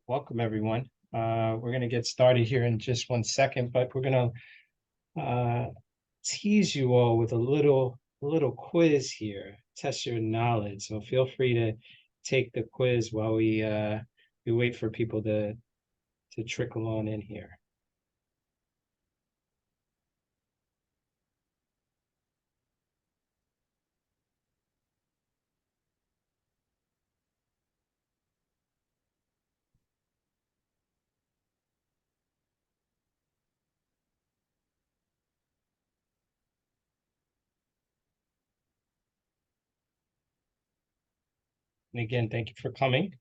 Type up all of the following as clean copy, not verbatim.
Welcome, everyone. We're going to get started here in just 1 second, but we're going to tease you all with a little quiz here, test your knowledge. So feel free to take the quiz while we wait for people to trickle on in here. And again, thank you for coming.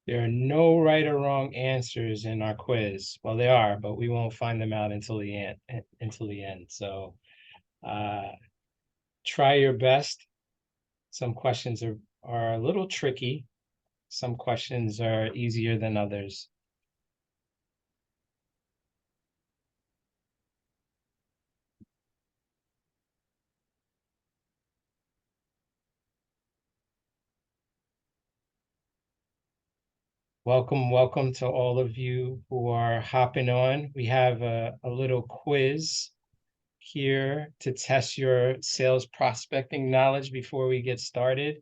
There are no right or wrong answers in our quiz. Well, they are, but we won't find them out until the end. So try your best. Some questions are a little tricky. Some questions are easier than others. Welcome to all of you who are hopping on. We have a little quiz here to test your sales prospecting knowledge before we get started.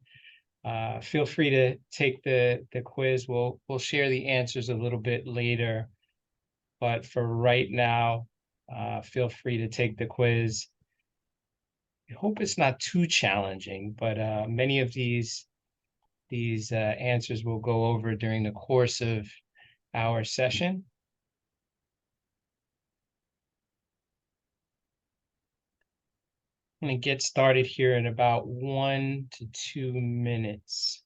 Feel free to take the quiz. We'll share the answers a little bit later, but for right now, feel free to take the quiz. I hope it's not too challenging, but many of these answers we'll go over during the course of our session. I'm going to get started here in about 1 to 2 minutes.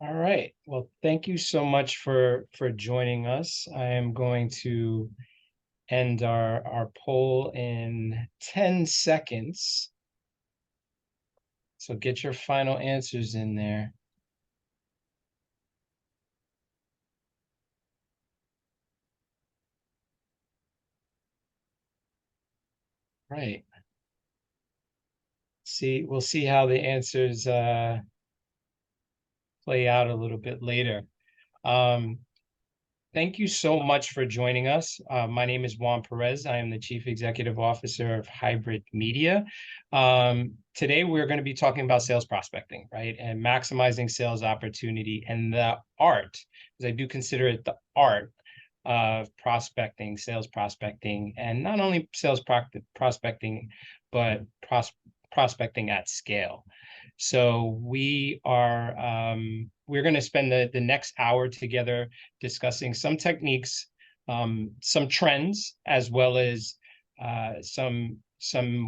All right. Well, thank you so much for joining us. I am going to end our poll in 10 seconds. So get your final answers in there. Right. We'll see how the answers play out a little bit later. Thank you so much for joining us. My name is Juan Perez. I am the Chief Executive Officer of Hybrid Media. Today, we're going to be talking about sales prospecting, right? And maximizing sales opportunity and the art, because I do consider it the art of prospecting, sales prospecting, and not only sales prospecting, but prospecting at scale. So we're going to spend the next hour together discussing some techniques, some trends, as well as some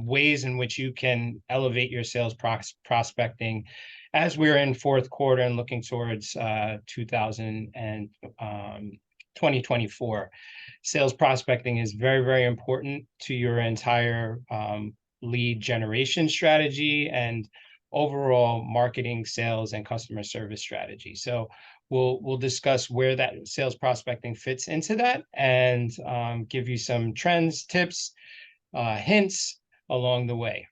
ways in which you can elevate your sales prospecting as we're in fourth quarter and looking towards 2024. Sales prospecting is very, very important to your entire lead generation strategy and overall marketing, sales, and customer service strategy. So we'll discuss where that sales prospecting fits into that and give you some trends, tips, hints along the way.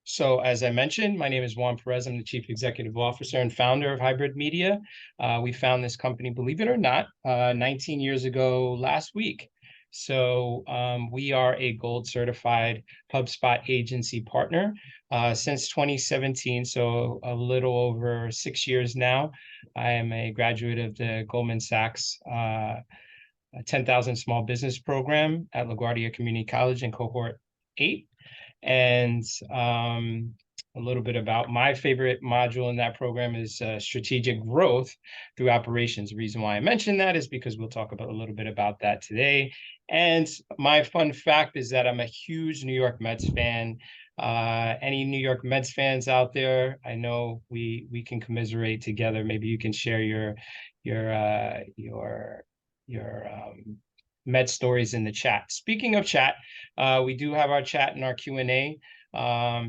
So as I mentioned, my name is Juan Perez. I'm the Chief Executive Officer and founder of Hybrid Media. We found this company, believe it or not, 19 years ago last week. So we are a gold certified HubSpot agency partner since 2017, so a little over 6 years now. I am a graduate of the Goldman Sachs 10,000 Small Business Program at LaGuardia Community College in cohort 8. And a little bit about my favorite module in that program is strategic growth through operations. The reason why I mentioned that is because we'll talk about a little bit about that today. And my fun fact is that I'm a huge New York Mets fan. Any New York Mets fans out there? I know we can commiserate together. Maybe you can share your Met stories in the chat. Speaking of chat, we do have our chat and our Q&A.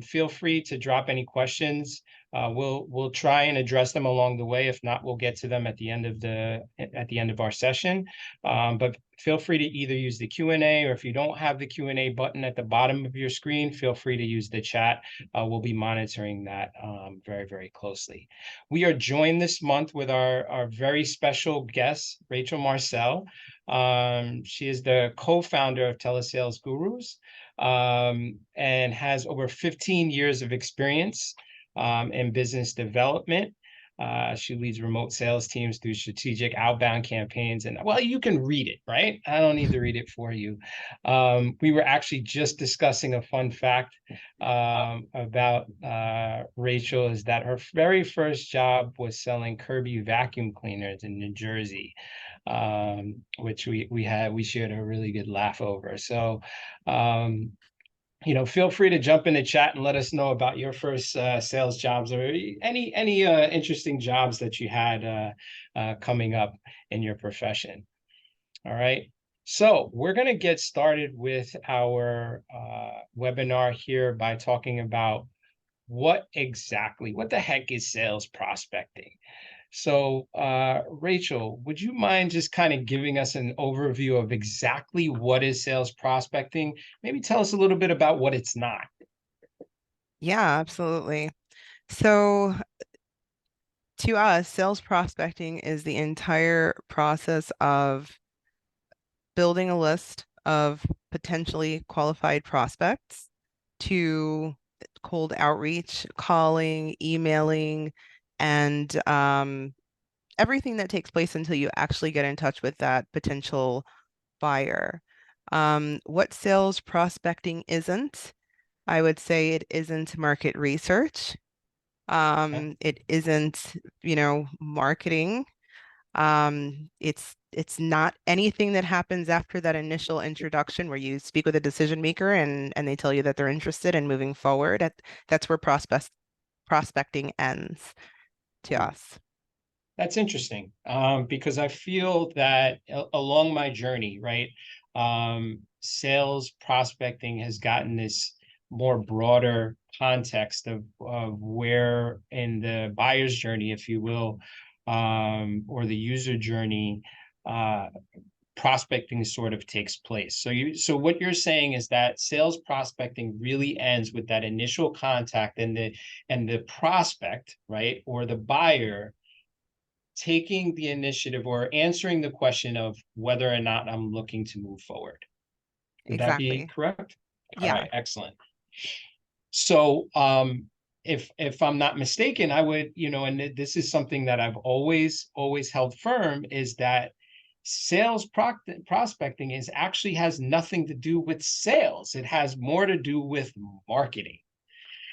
Feel free to drop any questions. We'll try and address them along the way. If not, we'll get to them at the end of our session. But feel free to either use the Q&A, or if you don't have the Q&A button at the bottom of your screen, feel free to use the chat. We'll be monitoring that very, very closely. We are joined this month with our very special guest, Rachel Marcelle. She is the co-founder of Telesales Gurus, and has over 15 years of experience in business development. She leads remote sales teams through strategic outbound campaigns. And well, you can read it, right? I don't need to read it for you. We were actually just discussing a fun fact about Rachel, is that her very first job was selling Kirby vacuum cleaners in New Jersey, which we shared a really good laugh over. So feel free to jump in the chat and let us know about your first sales jobs, or any interesting jobs that you had coming up in your profession. All right. So we're going to get started with our webinar here by talking about what the heck is sales prospecting? So, Rachel, would you mind just kind of giving us an overview of exactly what is sales prospecting? Maybe tell us a little bit about what it's not. Yeah, absolutely. So to us, sales prospecting is the entire process of building a list of potentially qualified prospects to cold outreach, calling, emailing, and everything that takes place until you actually get in touch with that potential buyer. What sales prospecting isn't, I would say it isn't market research. It isn't, marketing. It's not anything that happens after that initial introduction where you speak with a decision maker and they tell you that they're interested in moving forward. That's where prospecting ends to us. That's interesting, because I feel that along my journey, right, sales prospecting has gotten this more broader context of where in the buyer's journey, if you will, or the user journey, prospecting sort of takes place. So what you're saying is that sales prospecting really ends with that initial contact and the prospect, right, or the buyer taking the initiative or answering the question of whether or not I'm looking to move forward. Would that be Exactly. correct? All Yeah. right, excellent. So if I'm not mistaken, I would, and this is something that I've always held firm, is that sales prospecting has nothing to do with sales. It has more to do with marketing.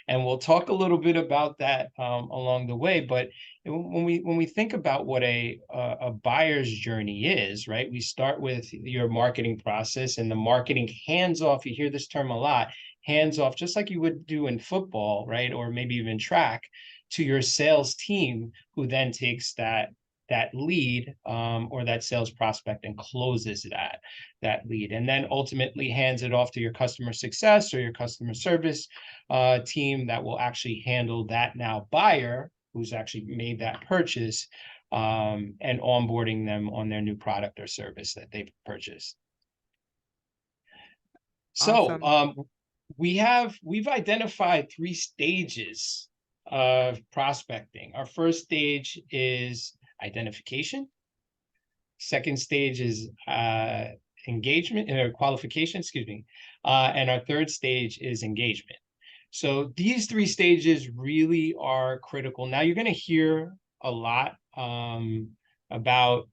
And we'll talk a little bit about that along the way. But when we think about what a buyer's journey is, right? We start with your marketing process and the marketing hands-off. You hear this term a lot, hands-off, just like you would do in football, right? Or maybe even track, to your sales team, who then takes that lead or that sales prospect and closes that lead, and then ultimately hands it off to your customer success or your customer service team that will actually handle that now buyer who's actually made that purchase, and onboarding them on their new product or service that they've purchased. So Awesome. we've identified 3 stages of prospecting. Our first stage is identification. Second stage is engagement or qualification, excuse me. And our third stage is engagement. So these 3 stages really are critical. Now you're going to hear a lot about,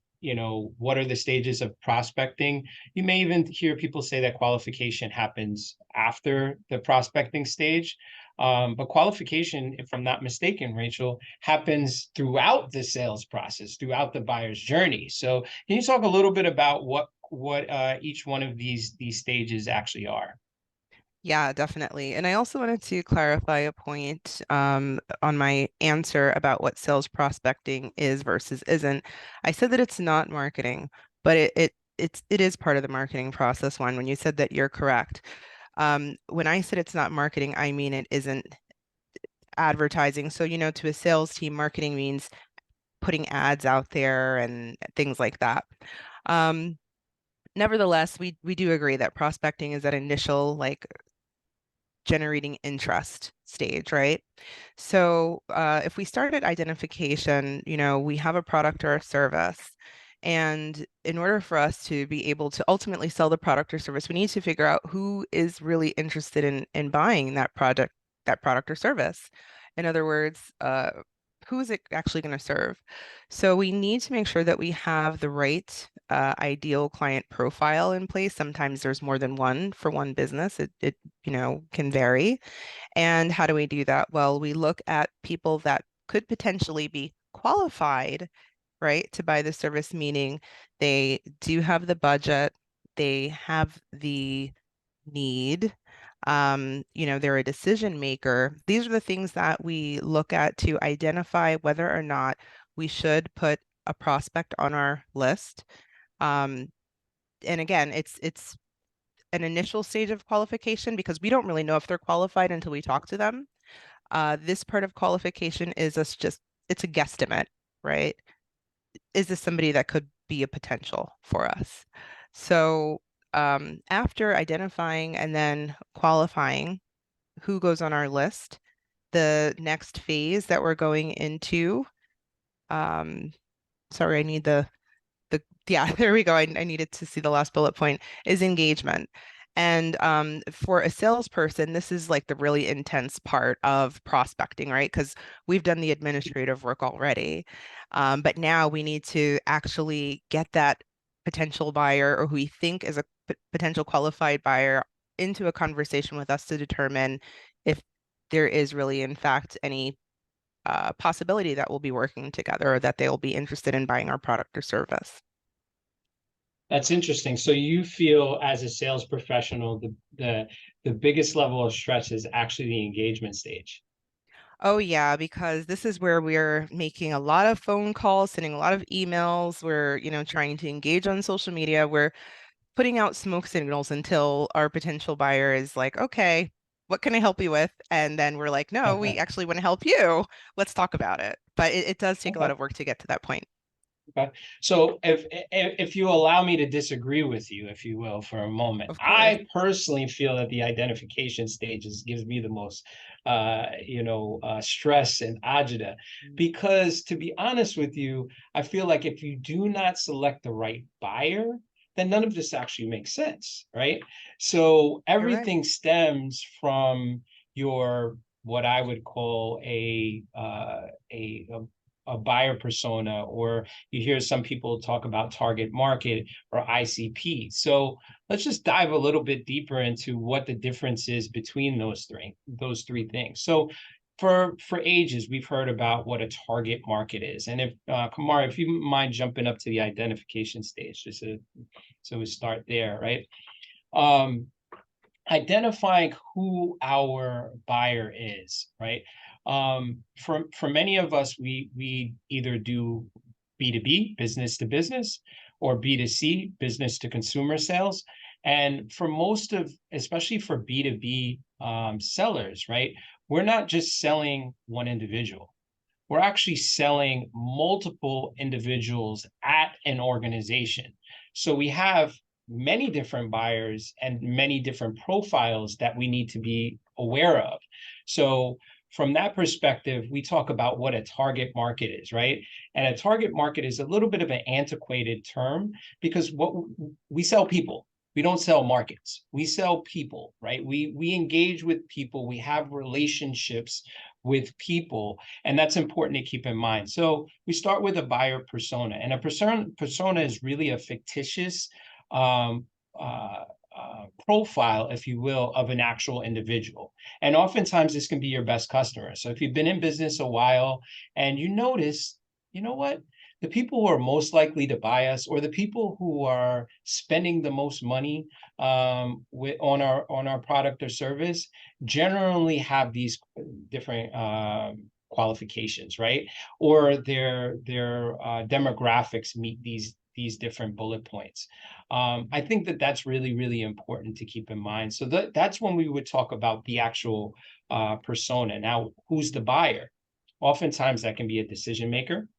what are the stages of prospecting. You may even hear people say that qualification happens after the prospecting stage. But qualification, if I'm not mistaken, Rachel, happens throughout the sales process, throughout the buyer's journey. So can you talk a little bit about what each one of these stages actually are? Yeah, definitely. And I also wanted to clarify a point on my answer about what sales prospecting is versus isn't. I said that it's not marketing, but it is part of the marketing process one. When you said that, you're correct. When I said it's not marketing, I mean it isn't advertising. So, to a sales team, marketing means putting ads out there and things like that. Um, Nevertheless, we do agree that prospecting is that initial like generating interest stage, right? So if we start at identification, we have a product or a service. And in order for us to be able to ultimately sell the product or service, we need to figure out who is really interested in buying that product or service. In other words, who is it actually going to serve? So we need to make sure that we have the right ideal client profile in place. Sometimes there's more than one for one business. It can vary. And how do we do that? Well, we look at people that could potentially be qualified, right, to buy the service, meaning they do have the budget, they have the need, they're a decision maker. These are the things that we look at to identify whether or not we should put a prospect on our list. Um, and again, it's an initial stage of qualification because we don't really know if they're qualified until we talk to them. This part of qualification is us just, it's a guesstimate, right? Is this somebody that could be a potential for us? So after identifying and then qualifying who goes on our list, the next phase that we're going into, um, sorry, I need the yeah, there we go. I needed to see the last bullet point is engagement. And for a salesperson, this is like the really intense part of prospecting, right? Because we've done the administrative work already. But now we need to actually get that potential buyer or who we think is a potential qualified buyer into a conversation with us to determine if there is really, in fact, any possibility that we'll be working together or that they'll be interested in buying our product or service. That's interesting. So you feel as a sales professional, the biggest level of stress is actually the engagement stage. Oh, yeah, because this is where we're making a lot of phone calls, sending a lot of emails. We're, trying to engage on social media. We're putting out smoke signals until our potential buyer is like, okay, what can I help you with? And then we're like, no, we Okay. actually want to help you. Let's talk about it. But it does take a lot Okay. of work to get to that point. Okay. So if you allow me to disagree with you, if you will, for a moment, Of course. I personally feel that the identification stages gives me the most, stress and agita, because to be honest with you, I feel like if you do not select the right buyer, then none of this actually makes sense, right? So You're right. everything stems from your what I would call a buyer persona, or you hear some people talk about target market or ICP. So let's just dive a little bit deeper into what the difference is between those three things. So for ages, we've heard about what a target market is. And if Kamar, if you mind jumping up to the identification stage, so we start there, right? Um, Identifying who our buyer is, right? For many of us, we either do B2B, business to business, or B2C, business to consumer sales. And for most of, especially for B2B sellers, right, we're not just selling one individual. We're actually selling multiple individuals at an organization. So we have many different buyers and many different profiles that we need to be aware of. So from that perspective, we talk about what a target market is, right? And a target market is a little bit of an antiquated term because what we sell people. We don't sell markets. We sell people, right? We engage with people. We have relationships with people, and that's important to keep in mind. So we start with a buyer persona, and a persona is really a fictitious um, uh, profile, if you will, of an actual individual. And oftentimes this can be your best customer. So if you've been in business a while and you notice, you know what, the people who are most likely to buy us, or the people who are spending the most money on our product or service, generally have these different qualifications, right? Or their demographics meet these different bullet points. I think that that's really, really important to keep in mind. So that's when we would talk about the actual persona. Now, who's the buyer? Oftentimes that can be a decision maker,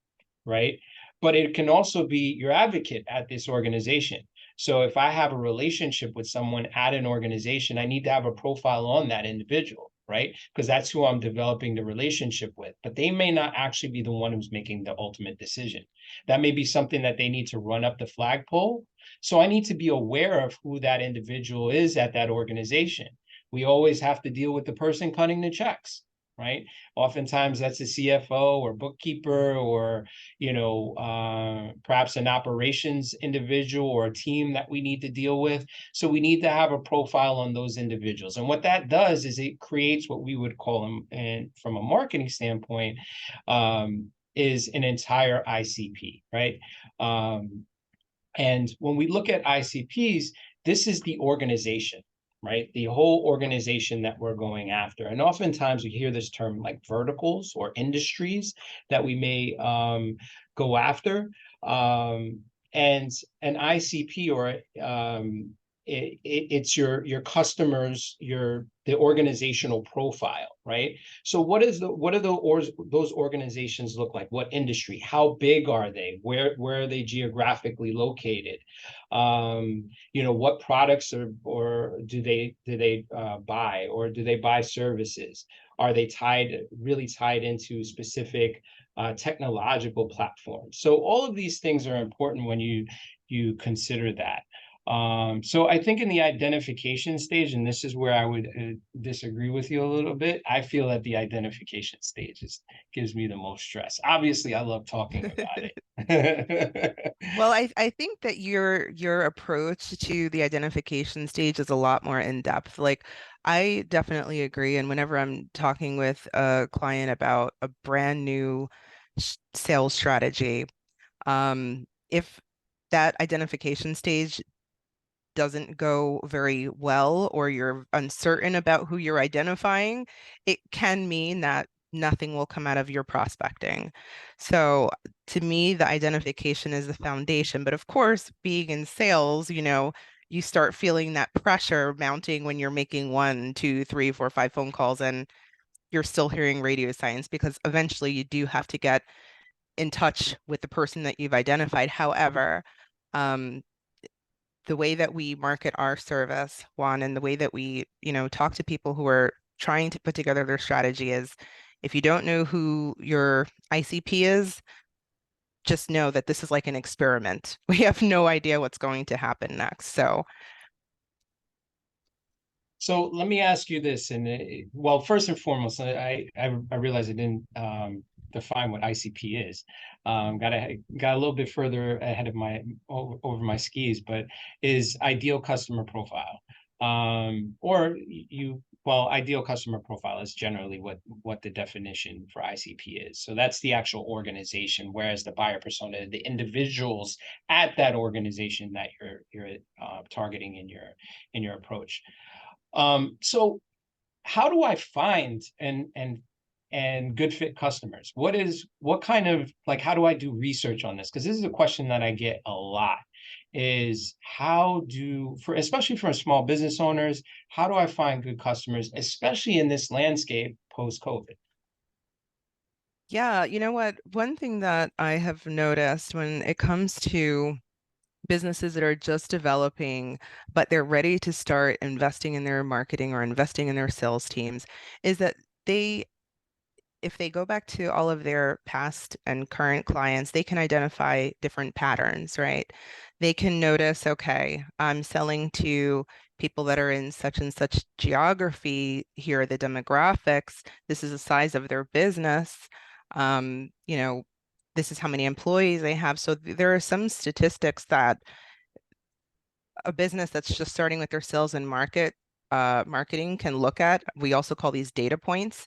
right? But it can also be your advocate at this organization. So if I have a relationship with someone at an organization, I need to have a profile on that individual, right? Because that's who I'm developing the relationship with. But they may not actually be the one who's making the ultimate decision. That may be something that they need to run up the flagpole. So I need to be aware of who that individual is at that organization. We always have to deal with the person cutting the checks, right? Oftentimes that's a CFO or bookkeeper, or perhaps an operations individual or a team that we need to deal with. So we need to have a profile on those individuals. And what that does is it creates what we would call them, and from a marketing standpoint, is an entire ICP, right? And when we look at ICPs, this is the organization, right? The whole organization that we're going after. And oftentimes we hear this term like verticals or industries that we may go after. And an ICP, or it's your customers, the organizational profile, right? So what are those organizations look like? What industry? How big are they? Where are they geographically located? What products or do they buy, or do they buy services? Are they really tied into specific technological platforms? So all of these things are important when you consider that. So I think in the identification stage, and this is where I would disagree with you a little bit, I feel that the identification stage gives me the most stress. Obviously, I love talking about it. Well, I think that your approach to the identification stage is a lot more in depth. Like, I definitely agree. And whenever I'm talking with a client about a brand new sales strategy, if that identification stage doesn't go very well, or you're uncertain about who you're identifying, it can mean that nothing will come out of your prospecting. So to me, the identification is the foundation. But of course, being in sales, you start feeling that pressure mounting when you're making one, two, three, four, five phone calls, and you're still hearing radio silence, because eventually you do have to get in touch with the person that you've identified. However, um, the way that we market our service, Juan, and the way that we, talk to people who are trying to put together their strategy is, if you don't know who your ICP is, just know that this is like an experiment. We have no idea what's going to happen next. So let me ask you this, and well, first and foremost, I realize I didn't define what ICP is. Got a little bit further ahead of over my skis, but is ideal customer profile, or ideal customer profile is generally what the definition for ICP is. So that's the actual organization, whereas the buyer persona, the individuals at that organization that you're targeting in your approach. So how do I find and good fit customers? What kind of, like, how do I do research on this? Because this is a question that I get a lot, is especially for small business owners, how do I find good customers, especially in this landscape post-COVID? Yeah, you know what? One thing that I have noticed when it comes to businesses that are just developing, but they're ready to start investing in their marketing or investing in their sales teams, is that if they go back to all of their past and current clients, they can identify different patterns, right? They can notice, okay, I'm selling to people that are in such and such geography. Here are the demographics. This is the size of their business. Um, you know, this is how many employees they have. So there are some statistics that a business that's just starting with their sales and marketing can look at. We also call these data points,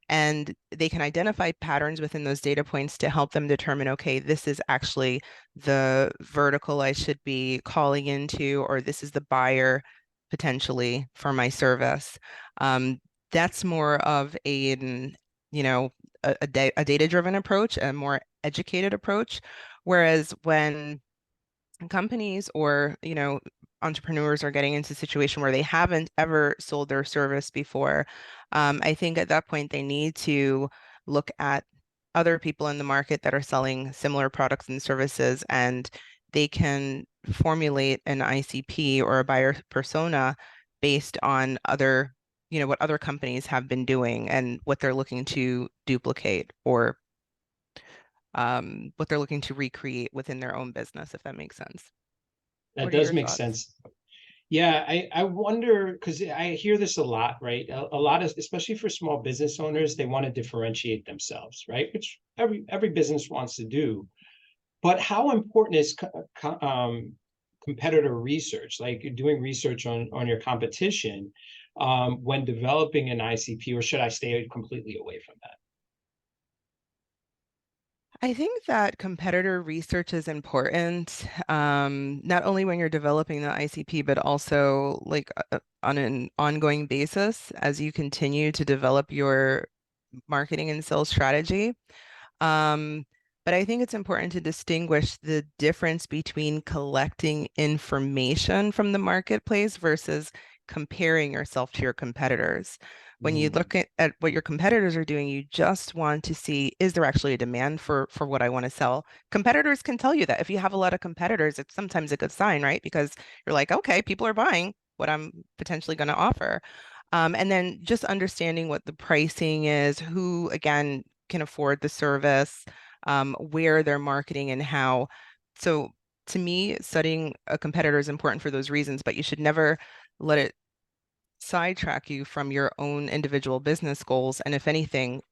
and they can identify patterns within those data points to help them determine, okay, this is actually the vertical I should be calling into, or this is the buyer potentially for my service. That's more of you know, a data-driven approach, a more educated approach. Whereas when companies or, entrepreneurs are getting into a situation where they haven't ever sold their service before, I think at that point they need to look at other people in the market that are selling similar products and services, and they can formulate an ICP or a buyer persona based on what other companies have been doing and what they're looking to duplicate, or what they're looking to recreate within their own business, if that makes sense. That What are does your make thoughts? sense. Yeah, I wonder, because I hear this a lot, right? A lot of, especially for small business owners, they want to differentiate themselves, right? Which every business wants to do. But how important is competitor research, like doing research on your competition, when developing an ICP, or should I stay completely away from that? I think that competitor research is important, not only when you're developing the ICP, but also like on an ongoing basis as you continue to develop your marketing and sales strategy. Um, but I think it's important to distinguish the difference between collecting information from the marketplace versus comparing yourself to your competitors. When you Mm, look at what your competitors are doing, you just want to see, is there actually a demand for what I want to sell? Competitors can tell you that. If you have a lot of competitors, it's sometimes a good sign, right? Because you're like, okay, people are buying what I'm potentially going to offer. And then just understanding what the pricing is, who, again, can afford the service, where they're marketing and how. So to me, studying a competitor is important for those reasons, but you should never let it sidetrack you from your own individual business goals. And if anything,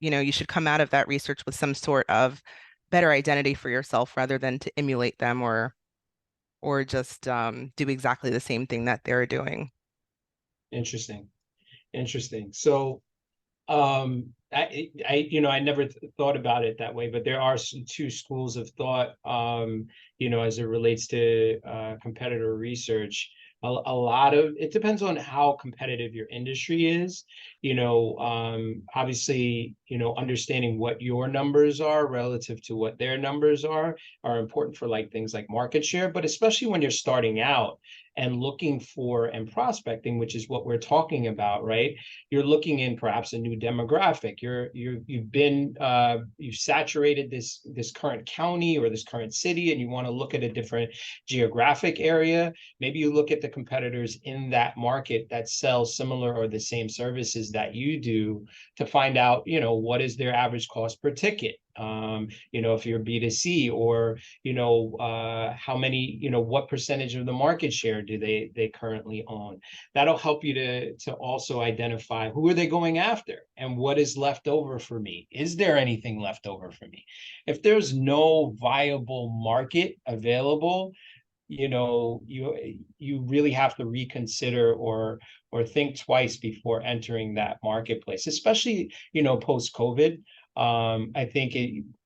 you should come out of that research with some sort of better identity for yourself rather than to emulate them, or just do exactly the same thing that they're doing. interesting, interesting. So I never thought about it that way, but there are two schools of thought, as it relates to competitor research. A lot of it depends on how competitive your industry is. Obviously, understanding what your numbers are relative to what their numbers are important for like things like market share, but especially when you're starting out and looking for and prospecting, which is what we're talking about, right? You're looking in perhaps a new demographic. You've saturated this current county or this current city, and you want to look at a different geographic area. Maybe you look at the competitors in that market that sell similar or the same services that you do, to find out, what is their average cost per ticket. If you're B2C, or how many, what percentage of the market share do they currently own. That'll help you to also identify who are they going after and what is left over for me. Is there anything left over for me? If there's no viable market available, you really have to reconsider, or think twice before entering that marketplace, especially post COVID. I think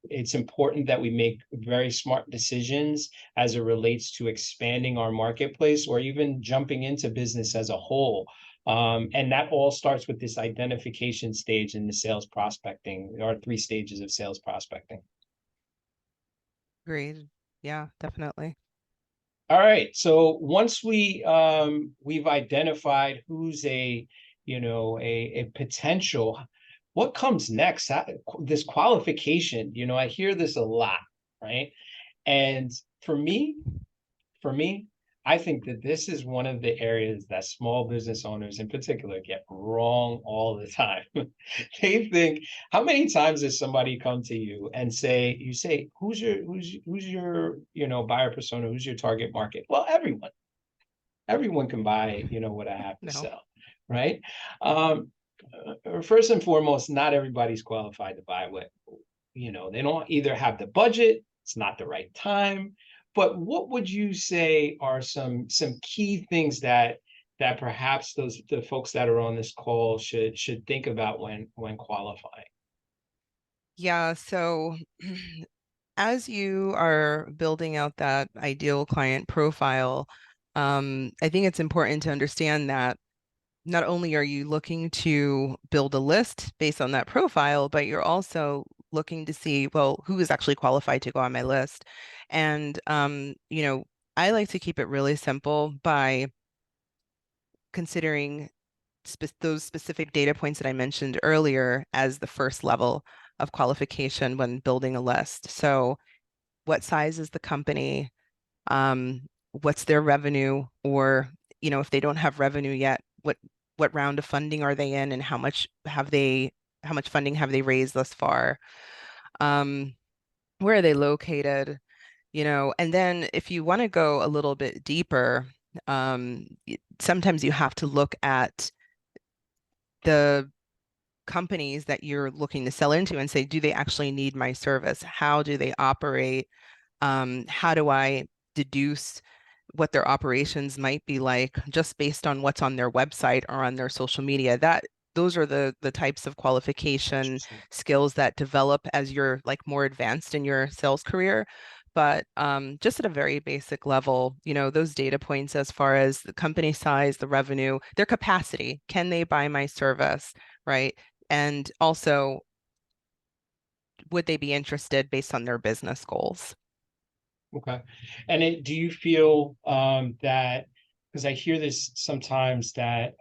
it's important that we make very smart decisions as it relates to expanding our marketplace, or even jumping into business as a whole. And that all starts with this identification stage in the sales prospecting. There are three stages of sales prospecting. Agreed. Yeah, definitely. All right. So once we've identified who's a potential, what comes next? This qualification, I hear this a lot, right? And for me, for me, I think that this is one of the areas that small business owners in particular get wrong all the time. They think, how many times does somebody come to you and say, who's your buyer persona, who's your target market? Well, everyone can buy, what I have to No. sell, right? Um, First and foremost, not everybody's qualified to buy what, they don't either have the budget, it's not the right time. But what would you say are some key things that perhaps the folks that are on this call should think about when qualifying? Yeah, so as you are building out that ideal client profile, I think it's important to understand that not only are you looking to build a list based on that profile, but you're also looking to see, well, who is actually qualified to go on my list. And, I like to keep it really simple by considering those specific data points that I mentioned earlier as the first level of qualification when building a list. So, what size is the company? What's their revenue? Or, if they don't have revenue yet, what round of funding are they in, and how much funding have they raised thus far? Um, where are they located? And then if you want to go a little bit deeper, sometimes you have to look at the companies that you're looking to sell into and say, do they actually need my service? How do they operate? How do I deduce what their operations might be like just based on what's on their website or on their social media? Those are the types of qualification Interesting. skills that develop as you're like more advanced in your sales career. But just at a very basic level, those data points as far as the company size, the revenue, their capacity, can they buy my service, right? And also, would they be interested based on their business goals? Okay. And do you feel that, because I hear this sometimes, that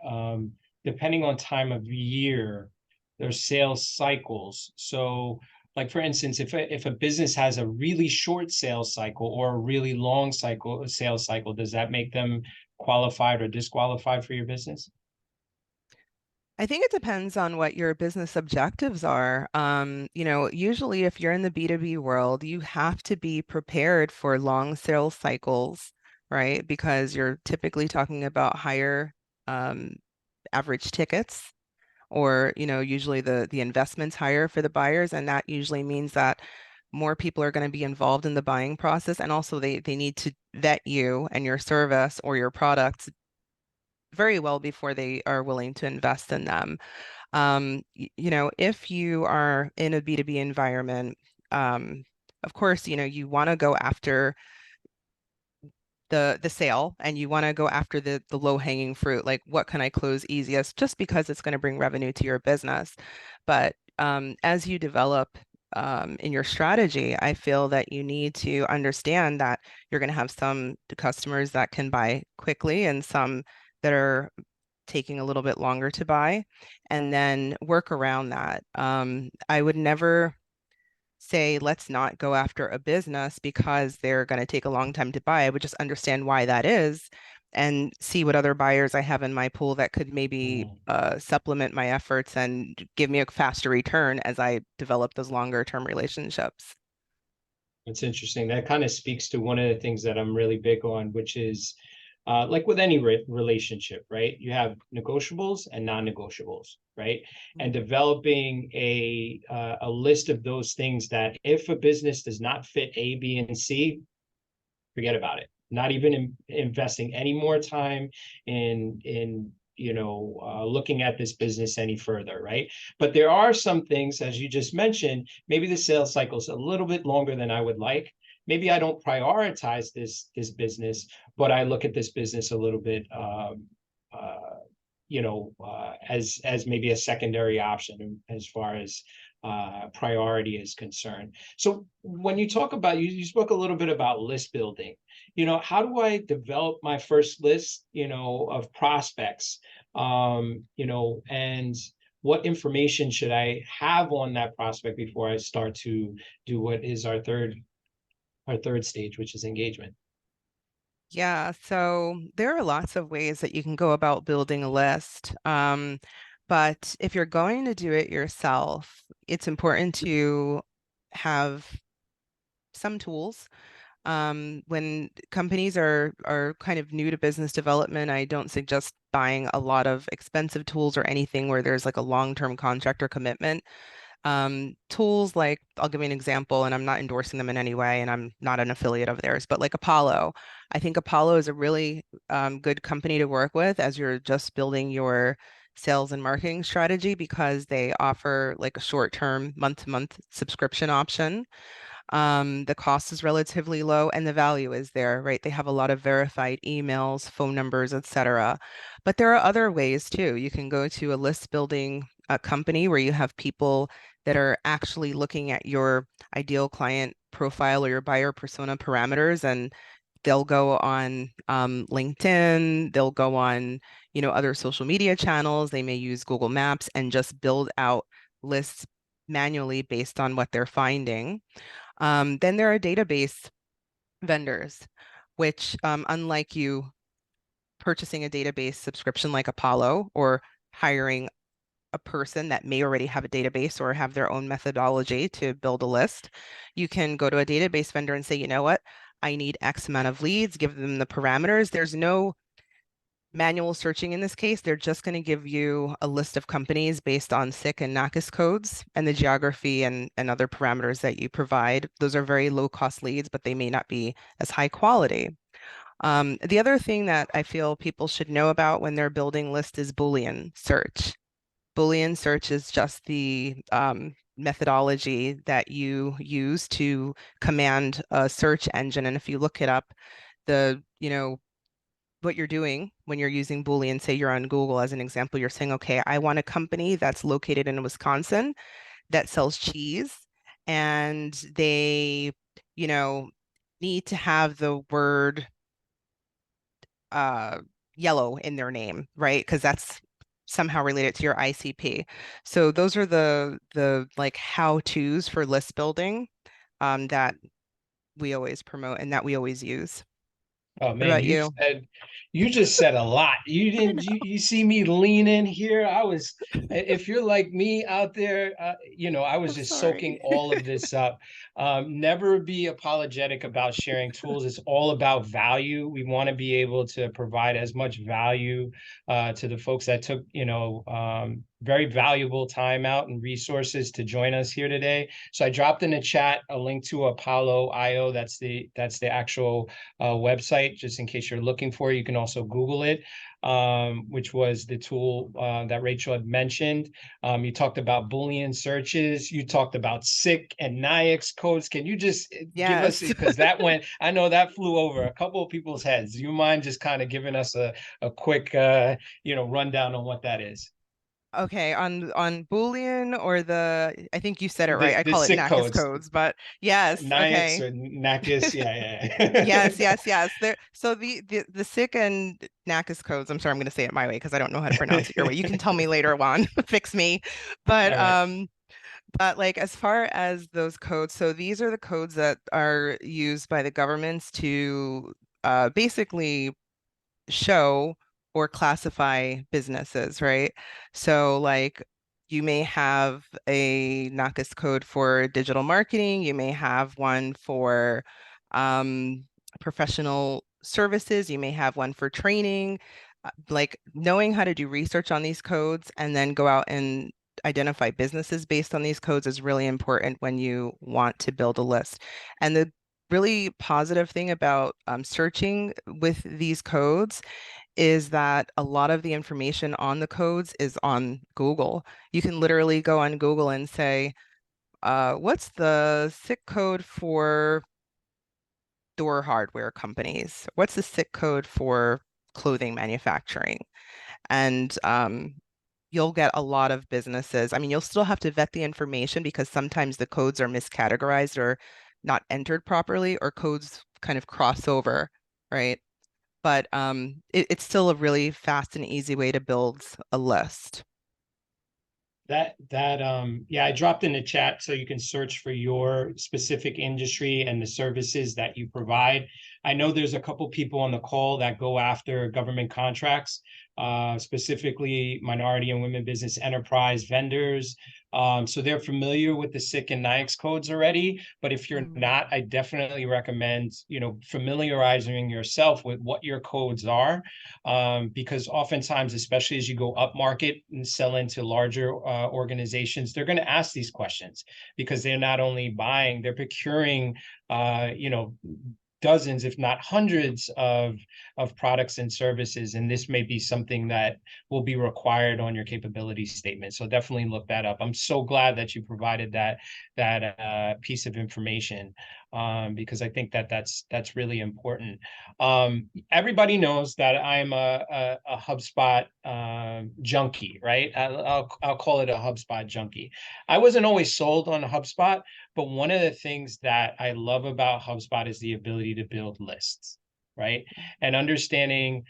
depending on time of year, there's sales cycles. So, like for instance, if a business has a really short sales cycle or a really long sales cycle, does that make them qualified or disqualified for your business? I think it depends on what your business objectives are. Usually if you're in the B2B world, you have to be prepared for long sales cycles, right? Because you're typically talking about higher um, average tickets, or, usually the investment's higher for the buyers, and that usually means that more people are going to be involved in the buying process, and also they need to vet you and your service or your products very well before they are willing to invest in them. If you are in a B2B environment, um, of course, you want to go after the sale, and you want to go after the low-hanging fruit, like what can I close easiest, just because it's going to bring revenue to your business. But as you develop in your strategy, I feel that you need to understand that you're going to have some customers that can buy quickly and some that are taking a little bit longer to buy, and then work around that. I would never say, let's not go after a business because they're going to take a long time to buy. I would just understand why that is and see what other buyers I have in my pool that could maybe Mm. supplement my efforts and give me a faster return as I develop those longer term relationships. It's interesting. That kind of speaks to one of the things that I'm really big on, which is like with any relationship, right? You have negotiables and non-negotiables, right? And Mhm. developing a list of those things that if a business does not fit A, B, and C, forget about it. Not even investing any more time in looking at this business any further, right? But there are some things, as you just mentioned, maybe the sales cycle is a little bit longer than I would like. Maybe I don't prioritize this business, but I look at this business a little bit as maybe a secondary option as far as priority is concerned. So when you talk about, you spoke a little bit about list building. How do I develop my first list, of prospects, and what information should I have on that prospect before I start to do what is our third stage, which is engagement? Yeah, so there are lots of ways that you can go about building a list. But if you're going to do it yourself, it's important to have some tools. When companies are kind of new to business development, I don't suggest buying a lot of expensive tools or anything where there's like a long-term contract or commitment. Tools like, I'll give you an example, and I'm not endorsing them in any way, and I'm not an affiliate of theirs, but like Apollo. I think Apollo is a really good company to work with as you're just building your sales and marketing strategy because they offer like a short-term month-to-month subscription option. The cost is relatively low and the value is there, right? They have a lot of verified emails, phone numbers, etc. But there are other ways too. You can go to a list building company where you have people that are actually looking at your ideal client profile or your buyer persona parameters, and they'll go on LinkedIn, they'll go on, other social media channels. They may use Google Maps and just build out lists manually based on what they're finding. Then there are database vendors, which, unlike you purchasing a database subscription like Apollo or hiring a person that may already have a database or have their own methodology to build a list, you can go to a database vendor and say, you know what, I need X amount of leads, give them the parameters. There's no manual searching in this case. They're just going to give you a list of companies based on SIC and NACIS codes and the geography and other parameters that you provide. Those are very low cost leads, but they may not be as high quality. The other thing that I feel people should know about when they're building lists is Boolean search. Boolean search is just the methodology that you use to command a search engine. And if you look it up, what you're doing when you're using Boolean, say you're on Google as an example, you're saying, okay, I want a company that's located in Wisconsin that sells cheese, and they, you know, need to have the word uh, yellow in their name, right? Because that's somehow related to your ICP. So those are the like how-tos for list building that we always promote and that we always use. Oh What man, about you? you just said a lot. You I didn't know. you see me lean in here. If you're like me out there, I was I'm just sorry. soaking all of this up. Never be apologetic about sharing tools. It's all about value. We want to be able to provide as much value to the folks that took, very valuable time out and resources to join us here today. So I dropped in the chat a link to Apollo IO. That's the actual website, just in case you're looking for it. You can also Google it, which was the tool that Rachel had mentioned. You talked about Boolean searches. You talked about SIC and NIAX codes. Can you just give us, Yes. because I know that flew over a couple of people's heads. Do you mind just kind of giving us a quick, rundown on what that is? Okay, on Boolean or I think you said it right. The I the call it SIC NACIS codes, codes, but yes, NIAX okay. or NACIS. Yeah, Yes, yeah. yes, yes. So the SIC and NACIS codes, I'm sorry, I'm going to say it my way because I don't know how to pronounce it your way. You can tell me later, Juan, fix me. But All right. like as far as those codes, so these are the codes that are used by the governments to basically show or classify businesses, right? So like you may have a NACIS code for digital marketing, you may have one for um, professional services, you may have one for training. Like knowing how to do research on these codes and then go out and identify businesses based on these codes is really important when you want to build a list. And the really positive thing about searching with these codes is that a lot of the information on the codes is on Google. You can literally go on Google and say, what's the SIC code for door hardware companies? What's the SIC code for clothing manufacturing? And you'll get a lot of businesses. I mean, you'll still have to vet the information because sometimes the codes are miscategorized or not entered properly, or codes kind of cross over, right? But it's still a really fast and easy way to build a list. Yeah, I dropped in the chat so you can search for your specific industry and the services that you provide. I know there's a couple people on the call that go after government contracts. specifically minority and women business enterprise vendors. So they're familiar with the SIC and NAICS codes already. But if you're Mm. not, I definitely recommend, familiarizing yourself with what your codes are, because oftentimes, especially as you go up market and sell into larger organizations, they're going to ask these questions because they're not only buying, they're procuring, dozens, if not hundreds of products and services. And this may be something that will be required on your capability statement. So definitely look that up. I'm so glad that you provided that piece of information, because I think that that's really important. Everybody knows that I'm a HubSpot junkie, right? I'll call it a HubSpot junkie. I wasn't always sold on HubSpot, but one of the things that I love about HubSpot is the ability to build lists, right? And understanding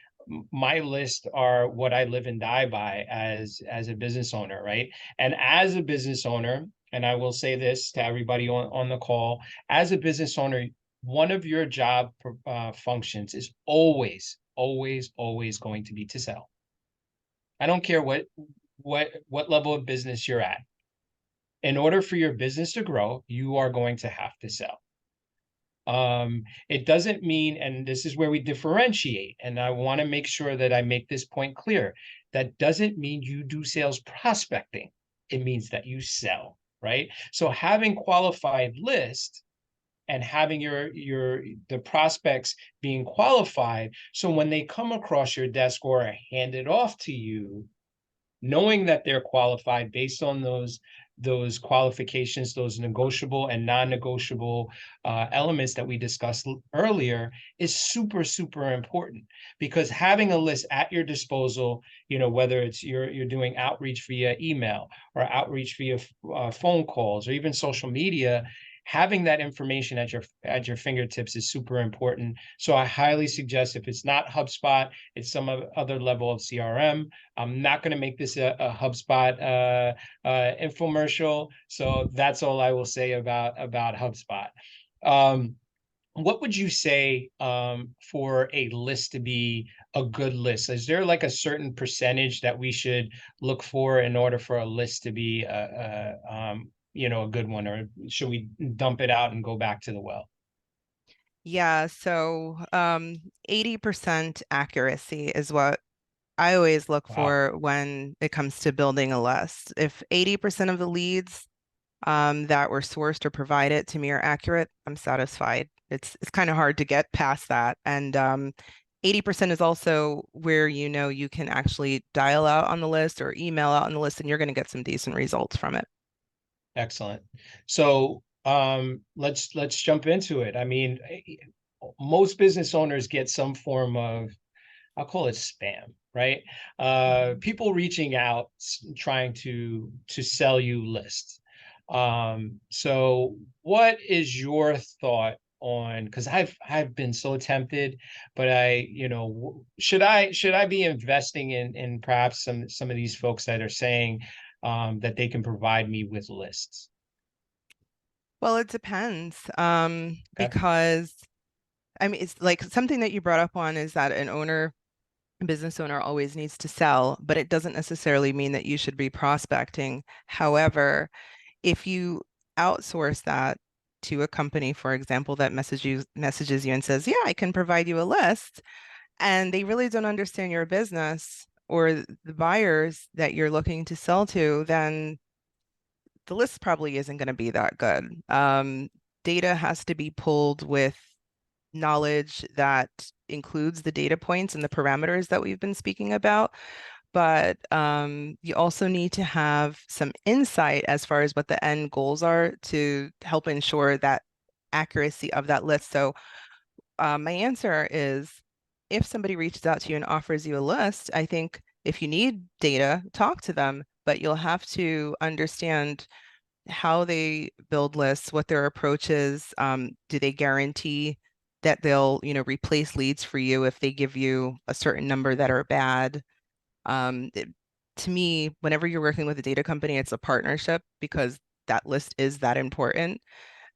my lists are what I live and die by as a business owner, right? And as a business owner, and I will say this to everybody on the call, as a business owner, one of your job functions is always going to be to sell. I don't care what level of business you're at. In order for your business to grow, you are going to have to sell. It doesn't mean, and this is where we differentiate, and I want to make sure that I make this point clear. That doesn't mean you do sales prospecting. It means that you sell, right? So having qualified list and having the prospects being qualified, so when they come across your desk or are handed off to you, knowing that they're qualified based on those qualifications, those negotiable and non-negotiable elements that we discussed earlier, is super important, because having a list at your disposal, whether it's you're doing outreach via email or outreach via phone calls or even social media, having that information at your fingertips is super important. So I highly suggest, if it's not HubSpot, it's some other level of CRM. I'm not going to make this a HubSpot infomercial. So that's all I will say about HubSpot. What would you say for a list to be a good list? Is there like a certain percentage that we should look for in order for a list to be a good one, or should we dump it out and go back to the well? Yeah, so 80% accuracy is what I always look Wow, for when it comes to building a list. If 80% of the leads that were sourced or provided to me are accurate, I'm satisfied. It's kind of hard to get past that. And 80% is also where you can actually dial out on the list or email out on the list, and you're going to get some decent results from it. excellent. So let's jump into it. I mean, most business owners get some form of, I'll call it spam, right? Mhm. People reaching out trying to sell you lists. So what is your thought on, because I've been so tempted, but should I be investing in perhaps some of these folks that are saying that they can provide me with lists? Well, it depends, Okay. because I mean, it's like something that you brought up on is that a business owner always needs to sell, but it doesn't necessarily mean that you should be prospecting. However, if you outsource that to a company, for example, that messages you and says, "Yeah, I can provide you a list," and they really don't understand your business or the buyers that you're looking to sell to, then the list probably isn't going to be that good. Data has to be pulled with knowledge that includes the data points and the parameters that we've been speaking about. But you also need to have some insight as far as what the end goals are to help ensure that accuracy of that list. So my answer is, if somebody reaches out to you and offers you a list, I think if you need data, talk to them, but you'll have to understand how they build lists, what their approach is. Do they guarantee that they'll, replace leads for you if they give you a certain number that are bad? To me, whenever you're working with a data company, it's a partnership because that list is that important.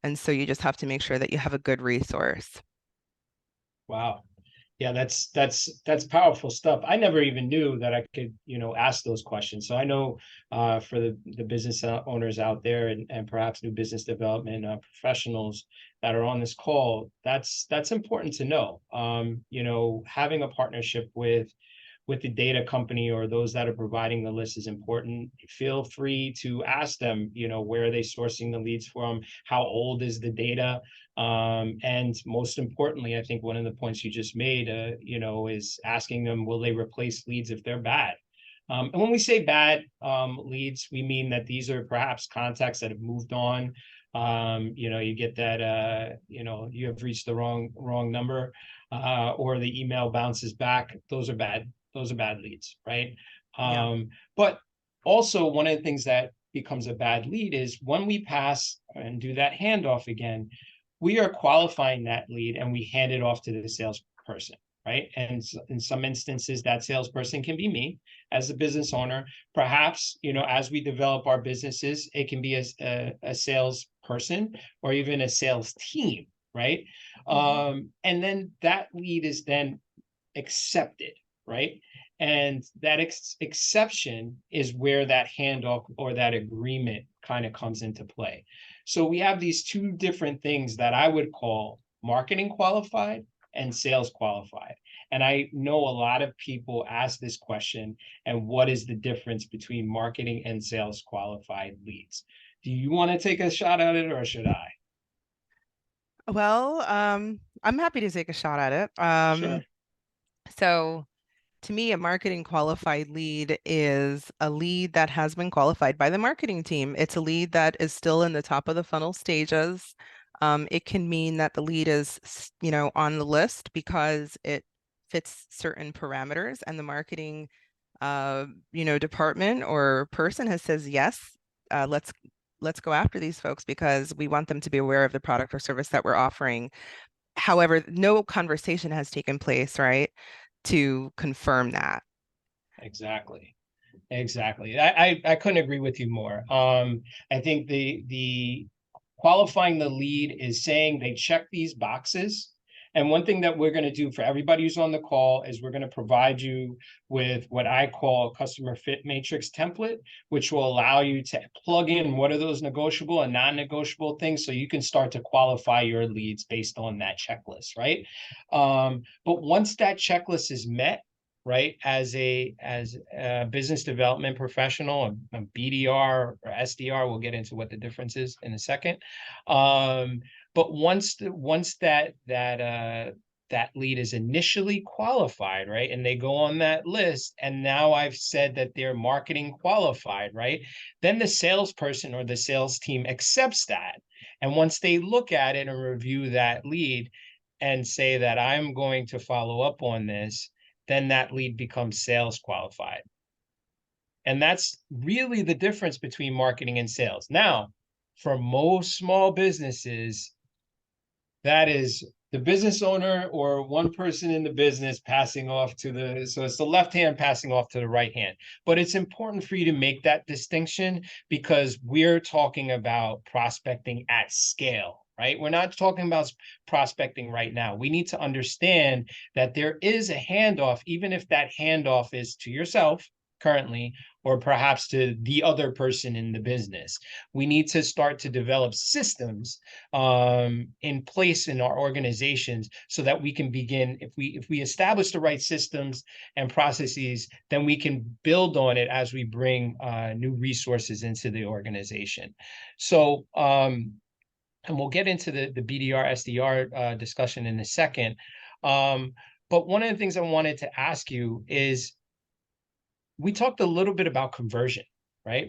And so you just have to make sure that you have a good resource. Wow. Yeah, that's powerful stuff. I never even knew that I could, ask those questions. So I know for the business owners out there, and perhaps new business development professionals that are on this call, that's important to know. Having a partnership with the data company or those that are providing the list is important. Feel free to ask them, where are they sourcing the leads from? How old is the data? And most importantly, I think one of the points you just made, is asking them, will they replace leads if they're bad? And when we say bad leads, we mean that these are perhaps contacts that have moved on. You get that, you have reached the wrong number, or the email bounces back. Those are bad leads, right? Yeah. But also one of the things that becomes a bad lead is when we pass and do that handoff again, we are qualifying that lead and we hand it off to the salesperson, right? And in some instances, that salesperson can be me as a business owner. Perhaps, as we develop our businesses, it can be a salesperson or even a sales team, right? Mhm. And then that lead is then accepted, right? And that exception is where that handoff or that agreement kind of comes into play. So we have these two different things that I would call marketing qualified and sales qualified. And I know a lot of people ask this question, and what is the difference between marketing and sales qualified leads? Do you want to take a shot at it or should I? Well, I'm happy to take a shot at it. Sure. So to me, a marketing qualified lead is a lead that has been qualified by the marketing team. It's a lead that is still in the top of the funnel stages. It can mean that the lead is, on the list because it fits certain parameters, and the marketing, department or person has says yes. Let's go after these folks because we want them to be aware of the product or service that we're offering. However, no conversation has taken place, right, to confirm that. Exactly. Exactly. I couldn't agree with you more. I think the qualifying the lead is saying they check these boxes. And one thing that we're going to do for everybody who's on the call is we're going to provide you with what I call a customer fit matrix template, which will allow you to plug in what are those negotiable and non-negotiable things so you can start to qualify your leads based on that checklist, right? But once that checklist is met, right, as a business development professional, a BDR or SDR, we'll get into what the difference is in a second. But once that lead is initially qualified, right, and they go on that list, and now I've said that they're marketing qualified, right, then the salesperson or the sales team accepts that. And once they look at it and review that lead and say that I'm going to follow up on this, then that lead becomes sales qualified. And that's really the difference between marketing and sales. Now, for most small businesses, that is the business owner or one person in the business passing off so it's the left hand passing off to the right hand. But it's important for you to make that distinction because we're talking about prospecting at scale. Right? We're not talking about prospecting right now. We need to understand that there is a handoff, even if that handoff is to yourself currently, or perhaps to the other person in the business. We need to start to develop systems in place in our organizations so that we can begin, if we establish the right systems and processes, then we can build on it as we bring new resources into the organization. So and we'll get into the BDR SDR discussion in a second. But one of the things I wanted to ask you is, we talked a little bit about conversion, right?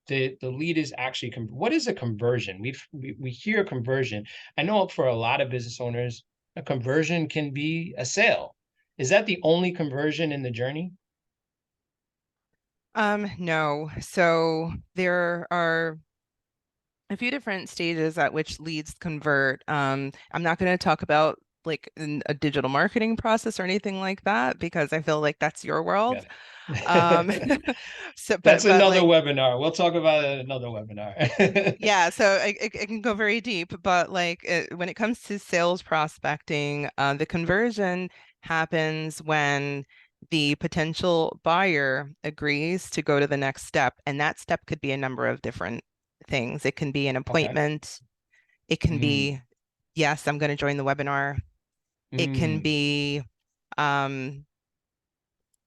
The lead is actually what is a conversion? We hear conversion. I know for a lot of business owners, a conversion can be a sale. Is that the only conversion in the journey? No. So there are a few different stages at which leads convert. I'm not going to talk about like in a digital marketing process or anything like that because I feel like that's your world. Yeah. Um, so, That's but another like, webinar. We'll talk about it in another webinar. yeah, so it can go very deep, but like when it comes to sales prospecting, the conversion happens when the potential buyer agrees to go to the next step. And that step could be a number of different things. It can be an Okay. appointment. It can Mm, be, yes, I'm going to join the webinar. It can mm. be, um,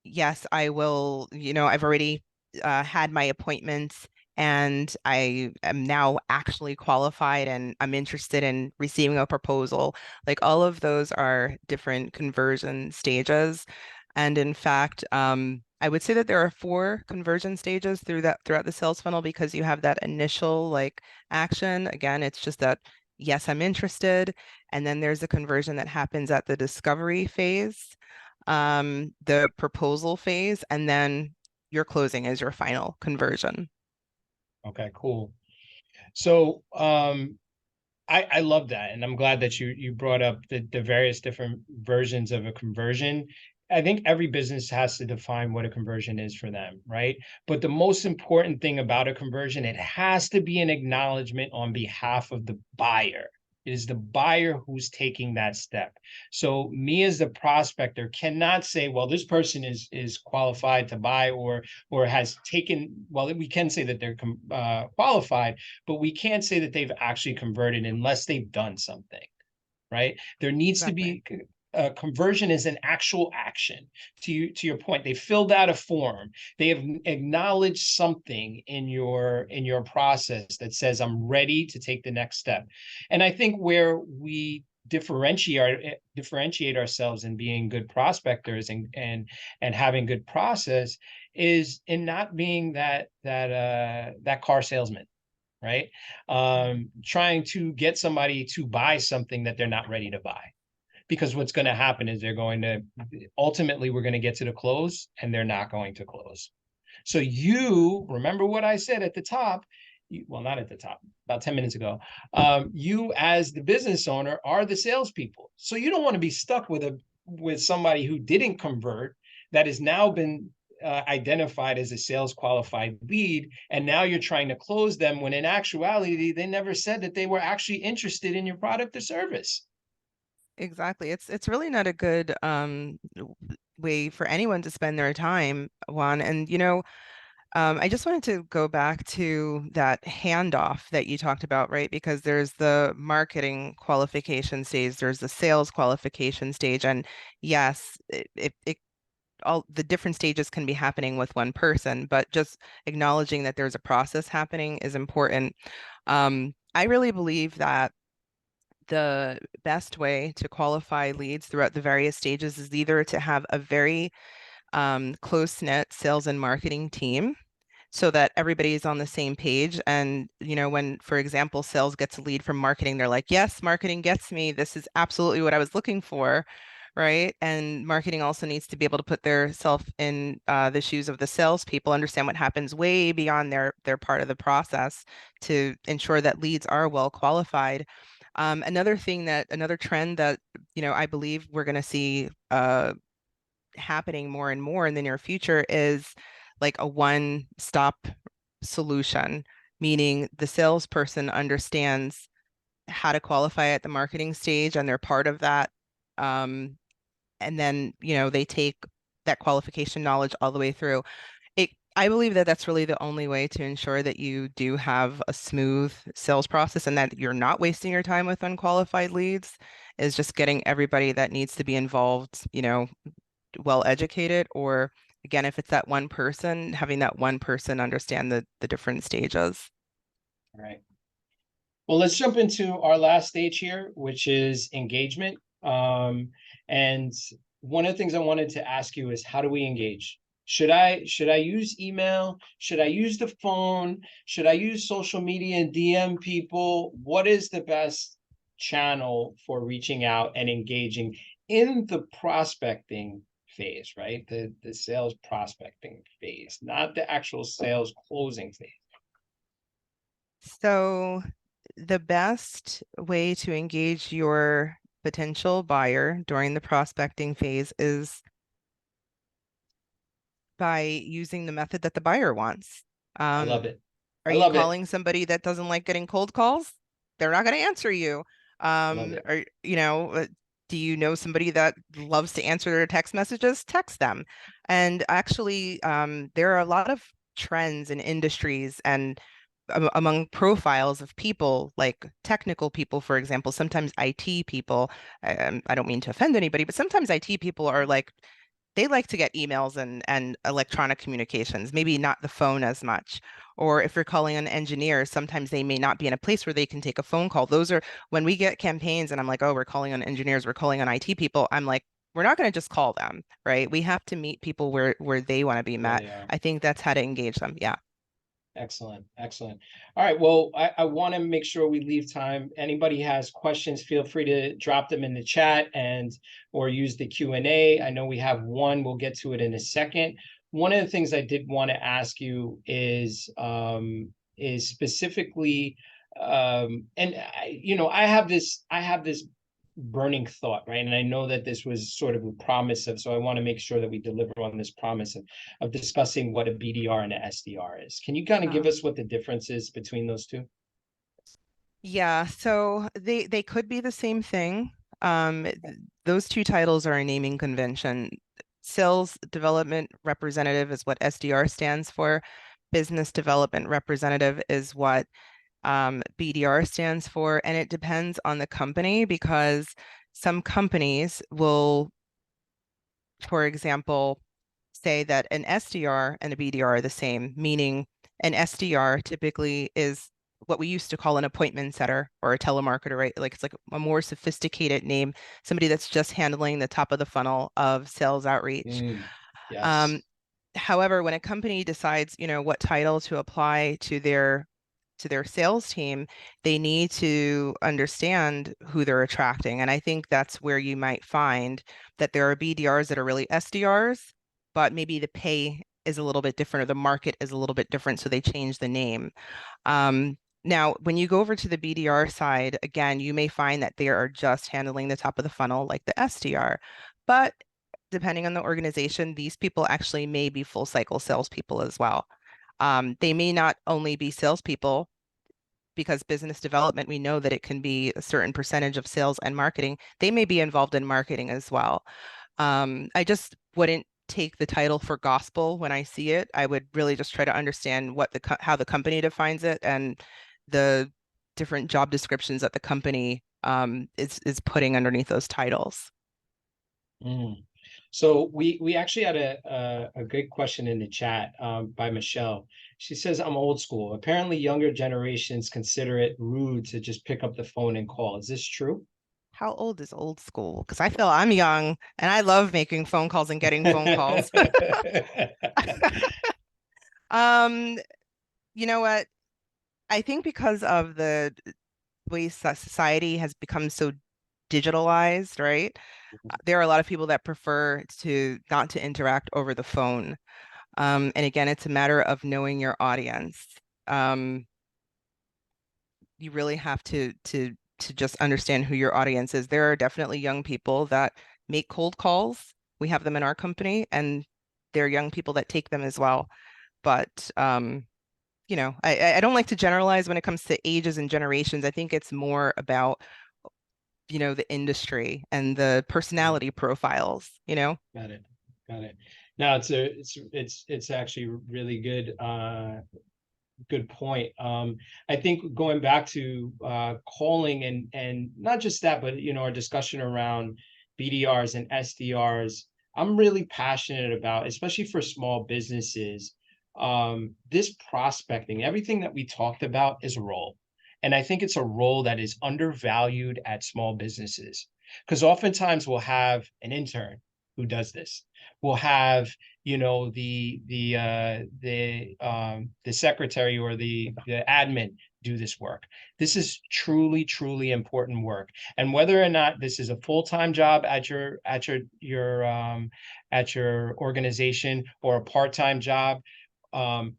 yes, I will, I've already had my appointments and I am now actually qualified and I'm interested in receiving a proposal. Like all of those are different conversion stages. And in fact, I would say that there are four conversion stages throughout the sales funnel because you have that initial like action. Again, it's just that, yes, I'm interested. And then there's a conversion that happens at the discovery phase, the proposal phase, and then your closing is your final conversion. Okay, cool. So, I love that, and I'm glad that you brought up the various different versions of a conversion. I think every business has to define what a conversion is for them, right? But the most important thing about a conversion, it has to be an acknowledgement on behalf of the buyer. It is the buyer who's taking that step. So me as the prospector cannot say, well, this person is qualified to buy or has taken. Well, we can say that they're qualified, but we can't say that they've actually converted unless they've done something, right? There needs to Exactly. be conversion is an actual action. To your point, they filled out a form. They have acknowledged something in your process that says I'm ready to take the next step. And I think where we differentiate ourselves in being good prospectors and having good process is in not being that car salesman, right? Trying to get somebody to buy something that they're not ready to buy. Because what's going to happen is they're going to ultimately, we're going to get to the close and they're not going to close. So you remember what I said at the top. Well, not at the top, about 10 minutes ago. You, as the business owner, are the salespeople. So you don't want to be stuck with somebody who didn't convert that has now been identified as a sales qualified lead, and now you're trying to close them when in actuality they never said that they were actually interested in your product or service. Exactly. It's really not a good way for anyone to spend their time, Juan. And I just wanted to go back to that handoff that you talked about, right? Because there's the marketing qualification stage, there's the sales qualification stage, and yes, it all the different stages can be happening with one person, but just acknowledging that there's a process happening is important. I really believe that the best way to qualify leads throughout the various stages is either to have a very close-knit sales and marketing team so that everybody is on the same page. And, when, for example, sales gets a lead from marketing, they're like, yes, marketing gets me. This is absolutely what I was looking for. Right. And marketing also needs to be able to put their self in the shoes of the salespeople, understand what happens way beyond their part of the process to ensure that leads are well qualified. Another trend that, I believe we're going to see happening more and more in the near future is like a one-stop solution, meaning the salesperson understands how to qualify at the marketing stage and they're part of that. And then, they take that qualification knowledge all the way through. I believe that that's really the only way to ensure that you do have a smooth sales process and that you're not wasting your time with unqualified leads, is just getting everybody that needs to be involved, well educated, or again, if it's that one person, having that one person understand the different stages. All right. Well, let's jump into our last stage here, which is engagement. And one of the things I wanted to ask you is how do we engage? Should I use email? Should I use the phone? Should I use social media and DM people? What is the best channel for reaching out and engaging in the prospecting phase, right? The sales prospecting phase, not the actual sales closing phase. So the best way to engage your potential buyer during the prospecting phase is by using the method that the buyer wants. I love Um, it. are I you love it. calling somebody that doesn't like getting cold calls? They're not going to answer you. I love it. Or, Do you know somebody that loves to answer their text messages? Text them. And actually, there are a lot of trends in industries and among profiles of people, like technical people, for example, sometimes IT people. I don't mean to offend anybody, but sometimes IT people are like, they like to get emails and electronic communications, maybe not the phone as much. Or if you're calling an engineer, sometimes they may not be in a place where they can take a phone call. Those are when we get campaigns and I'm like, oh, we're calling on engineers, we're calling on IT people. I'm like, we're not going to just call them, right? We have to meet people where they want to be Where met. they are. I think that's how to engage them. Yeah. Excellent, excellent. All right, well, I want to make sure we leave time. Anybody has questions, feel free to drop them in the chat and or use the Q&A. I know we have one, we'll get to it in a second. One of the things I did want to ask you is specifically and I have this burning thought, right? And I know that this was sort of a promise of, so I want to make sure that we deliver on this promise of discussing what a BDR and a SDR is. Can you kind of give Um, us what the difference is between those two? yeah, so they could be the same thing. Those two titles are a naming convention. Sales development representative is what SDR stands for. Business development representative is what BDR stands for. And it depends on the company because some companies will, for example, say that an SDR and a BDR are the same, meaning an SDR typically is what we used to call an appointment setter or a telemarketer, right? Like it's like a more sophisticated name, somebody that's just handling the top of the funnel of sales outreach. Mm, Um, yes. However, when a company decides, what title to apply to their sales team, they need to understand who they're attracting. And I think that's where you might find that there are BDRs that are really SDRs, but maybe the pay is a little bit different or the market is a little bit different, so they change the name. Now, when you go over to the BDR side, again, you may find that they are just handling the top of the funnel like the SDR. But depending on the organization, these people actually may be full cycle salespeople as well. They may not only be salespeople because business development, we know that it can be a certain percentage of sales and marketing. They may be involved in marketing as well. I just wouldn't take the title for gospel when I see it. I would really just try to understand how the company defines it and the different job descriptions that the company is putting underneath those titles. Mm. So we actually had a good question in the chat by Michelle. She says, I'm old school. Apparently younger generations consider it rude to just pick up the phone and call. Is this true? How old is old school? Because I feel I'm young and I love making phone calls and getting phone calls. Um, you know what? I think because of the way society has become so digitalized, right? There are a lot of people that prefer to not to interact over the phone. And again, it's a matter of knowing your audience. Um, you really have to just understand who your audience is. There are definitely young people that make cold calls. We have them in our company, and there are young people that take them as well. But I don't like to generalize when it comes to ages and generations. I think it's more about, the industry and the Right. personality profiles. Got it. Got it. No, it's actually really good point. I think going back to calling and not just that, but our discussion around BDRs and SDRs, I'm really passionate about, especially for small businesses. This prospecting, everything that we talked about is a role. And I think it's a role that is undervalued at small businesses. Because oftentimes we'll have an intern who does this. We'll have the secretary or the admin do this work. This is truly important work, and whether or not this is a full-time job at your organization or a part-time job,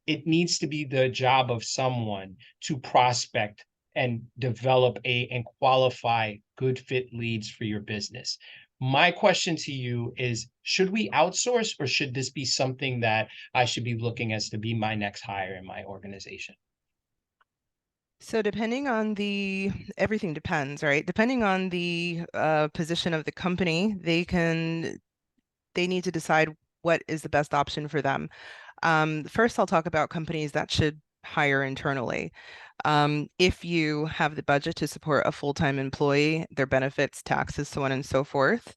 it needs to be the job of someone to prospect and develop and qualify good fit leads for your business. My question to you is, should we outsource or should this be something that I should be looking as to be my next hire in my organization? So depending on everything depends, right? Depending on the position of the company, they need to decide what is the best option for them. First, I'll talk about companies that should hire internally. If you have the budget to support a full-time employee, their benefits, taxes, so on and so forth.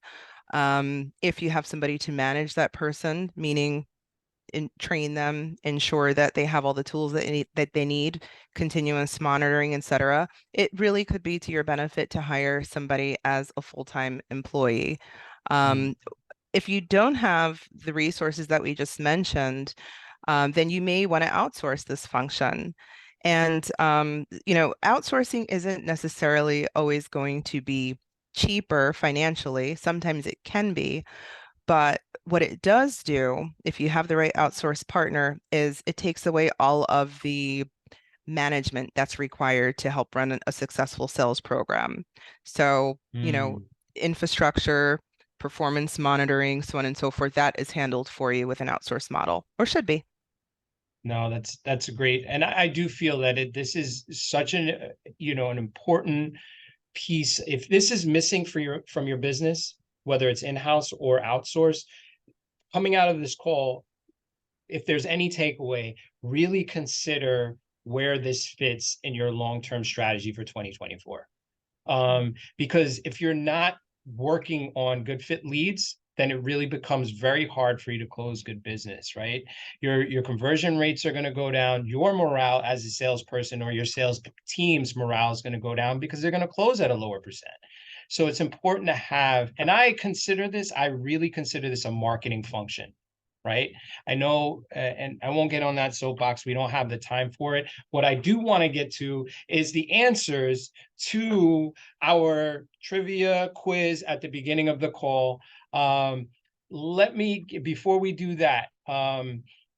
If you have somebody to manage that person, meaning train them, ensure that they have all the tools that they need, continuous monitoring, etc. It really could be to your benefit to hire somebody as a full-time employee. Mm, Um, if you don't have the resources that we just mentioned, then you may want to outsource this function. And outsourcing isn't necessarily always going to be cheaper financially. Sometimes it can be, but what it does do, if you have the right outsource partner, is it takes away all of the management that's required to help run a successful sales program. So, mm. infrastructure, performance monitoring, so on and so forth, that is handled for you with an outsource model, or should be. No, that's great, and I do feel that this is such an an important piece. If this is missing for from your business, whether it's in-house or outsourced, coming out of this call, if there's any takeaway, really consider where this fits in your long-term strategy for 2024. Because if you're not working on good fit leads, then it really becomes very hard for you to close good business, right? Your conversion rates are going to go down. Your morale as a salesperson or your sales team's morale is going to go down because they're going to close at a lower percent. So it's important to have, and I really consider this a marketing function, right? I know, and I won't get on that soapbox. We don't have the time for it. What I do want to get to is the answers to our trivia quiz at the beginning of the call. Let me, before we do that,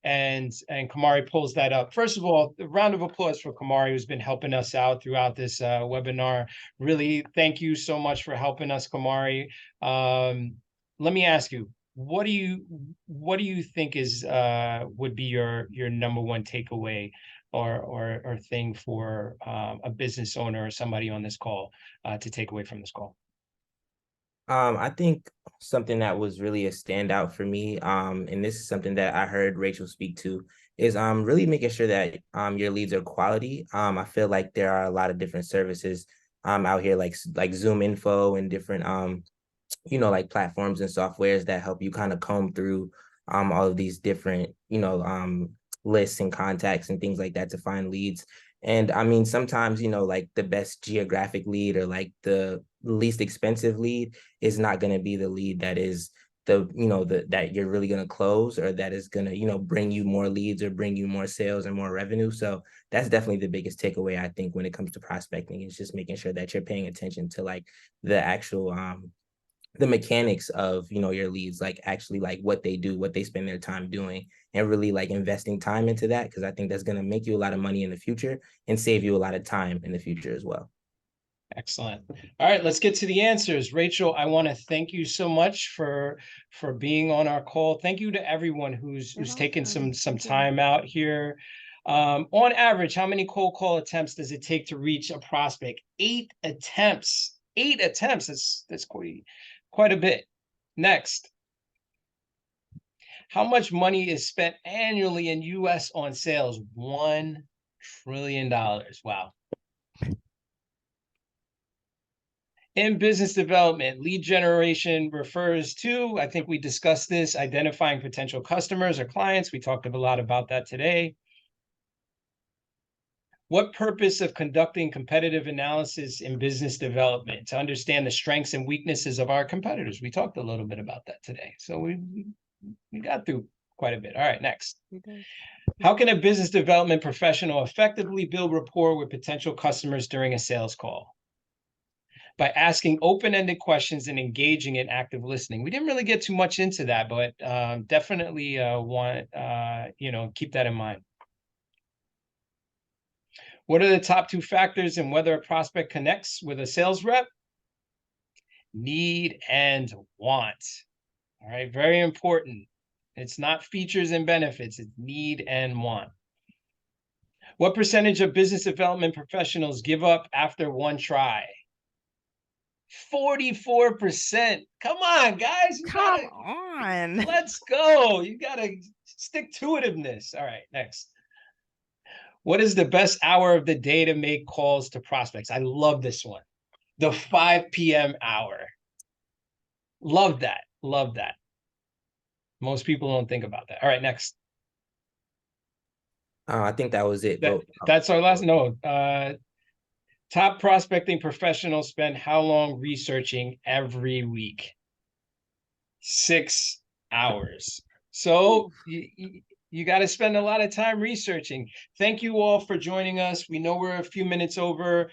and Kamari pulls that up. First of all, a round of applause for Kamari, who's been helping us out throughout this webinar. Really, thank you so much for helping us, Kamari. Let me ask you, what do you think is would be your number one takeaway or thing for a business owner or somebody on this call to take away from this call? I think something that was really a standout for me, and this is something that I heard Rachel speak to, is really making sure that your leads are quality. I feel like there are a lot of different services out here like Zoom Info and different like platforms and softwares that help you kind of comb through all of these different lists and contacts and things like that to find leads. And I mean, sometimes, like the best geographic lead or like the least expensive lead is not going to be the lead that is that you're really going to close, or that is going to, bring you more leads or bring you more sales and more revenue. So that's definitely the biggest takeaway, I think, when it comes to prospecting, is just making sure that you're paying attention to like the actual the mechanics of your leads, like actually like what they do, what they spend their time doing, and really like investing time into that, because I think that's going to make you a lot of money in the future and save you a lot of time in the future as well. Excellent. All right, let's get to the answers. Rachel, I want to thank you so much for being on our call. Thank you to everyone You're who's taken welcome. some Thank you. time out here. On average, how many cold call attempts does it take to reach a prospect? 8 attempts. 8 attempts. That's quite a bit. Next, how much money is spent annually in US on sales? $1 trillion. Wow. In business development, lead generation refers to, I think we discussed this, identifying potential customers or clients. We talked a lot about that today. What purpose of conducting competitive analysis in business development? To understand the strengths and weaknesses of our competitors. We talked a little bit about that today. So we got through quite a bit. All right, next. How can a business development professional effectively build rapport with potential customers during a sales call? By asking open-ended questions and engaging in active listening. We didn't really get too much into that, but definitely want keep that in mind. What are the top two factors in whether a prospect connects with a sales rep? Need and want. All right, very important. It's not features and benefits, it's need and want. What percentage of business development professionals give up after one try? 44%. Come on, guys. Come on. Let's go. You gotta stick to itiveness. All right, next. What is the best hour of the day to make calls to prospects? I love this one. The 5 p.m. hour. Love that. Love that. Most people don't think about that. All right, next. I think that was it. That's our last. No. Top prospecting professionals spend how long researching every week? 6 hours. So you got to spend a lot of time researching. Thank you all for joining us. We know we're a few minutes over.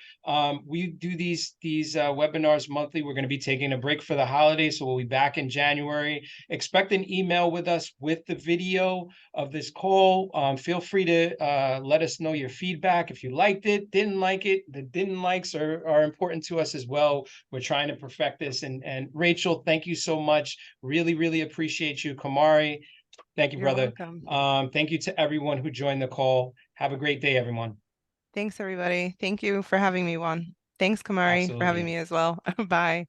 We do these webinars monthly. We're going to be taking a break for the holidays, so we'll be back in January. Expect an email with us with the video of this call. Feel free to let us know your feedback. If you liked it, didn't like it, the didn't likes are important to us as well. We're trying to perfect this. And Rachel, thank you so much. Really, really appreciate you. Kamari, thank you, You're brother. welcome. Thank you to everyone who joined the call. Have a great day, everyone. Thanks, everybody. Thank you for having me, Juan. Thanks, Kamari, for having Absolutely. me as well. Bye.